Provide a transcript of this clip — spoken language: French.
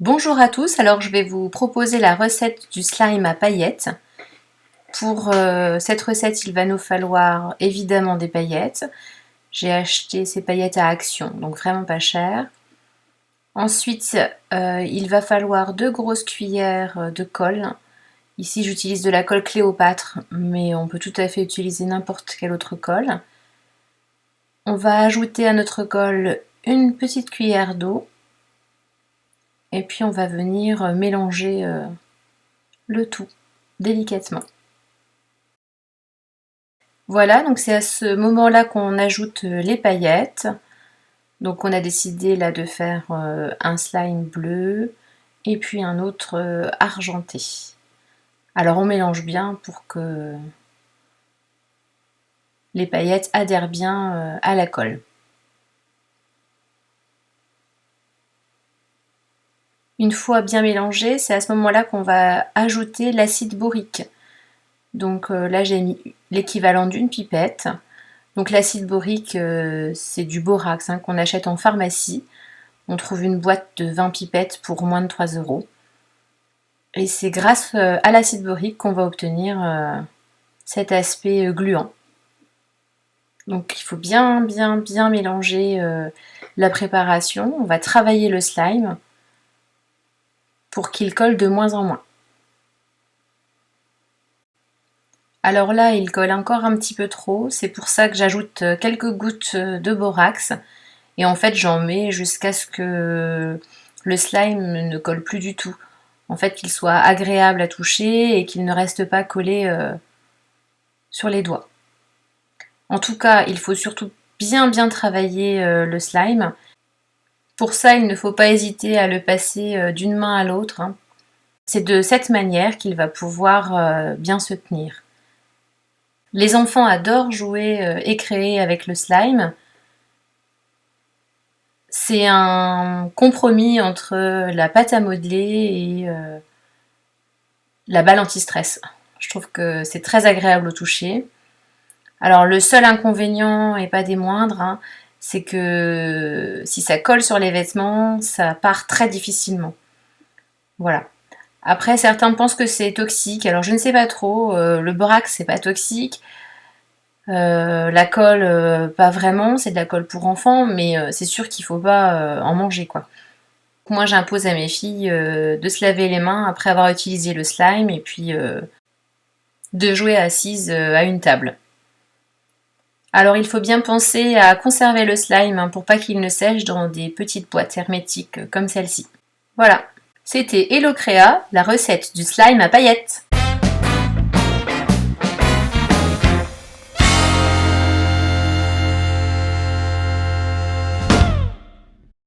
Bonjour à tous, alors je vais vous proposer la recette du slime à paillettes. Pour cette recette, il va nous falloir évidemment des paillettes. J'ai acheté ces paillettes à Action, donc vraiment pas cher. Ensuite, il va falloir 2 grosses cuillères de colle. Ici, j'utilise de la colle Cléopâtre, mais on peut tout à fait utiliser n'importe quelle autre colle. On va ajouter à notre colle une petite cuillère d'eau. Et puis on va venir mélanger le tout délicatement. Voilà, donc c'est à ce moment-là qu'on ajoute les paillettes. Donc on a décidé là de faire un slime bleu et puis un autre argenté. Alors on mélange bien pour que les paillettes adhèrent bien à la colle. Une fois bien mélangé, c'est à ce moment-là qu'on va ajouter l'acide borique. Donc là j'ai mis l'équivalent d'une pipette. Donc l'acide borique, c'est du borax qu'on achète en pharmacie. On trouve une boîte de 20 pipettes pour moins de 3 €. Et c'est grâce à l'acide borique qu'on va obtenir cet aspect gluant. Donc il faut bien mélanger la préparation. On va travailler le slime pour qu'il colle de moins en moins. Alors là, il colle encore un petit peu trop, c'est pour ça que j'ajoute quelques gouttes de borax. Et en fait, j'en mets jusqu'à ce que le slime ne colle plus du tout. En fait, qu'il soit agréable à toucher et qu'il ne reste pas collé sur les doigts. En tout cas, il faut surtout bien travailler le slime. Pour ça, il ne faut pas hésiter à le passer d'une main à l'autre. C'est de cette manière qu'il va pouvoir bien se tenir. Les enfants adorent jouer et créer avec le slime. C'est un compromis entre la pâte à modeler et la balle anti-stress. Je trouve que c'est très agréable au toucher. Alors le seul inconvénient, et pas des moindres, c'est que si ça colle sur les vêtements, ça part très difficilement. Voilà. Après, certains pensent que c'est toxique, alors je ne sais pas trop. Le borax, c'est pas toxique. La colle, pas vraiment, c'est de la colle pour enfants, mais c'est sûr qu'il faut pas en manger, quoi. Moi, j'impose à mes filles de se laver les mains après avoir utilisé le slime et puis de jouer assises à une table. Alors, il faut bien penser à conserver le slime pour pas qu'il ne sèche dans des petites boîtes hermétiques comme celle-ci. Voilà, c'était Hello Créa, la recette du slime à paillettes.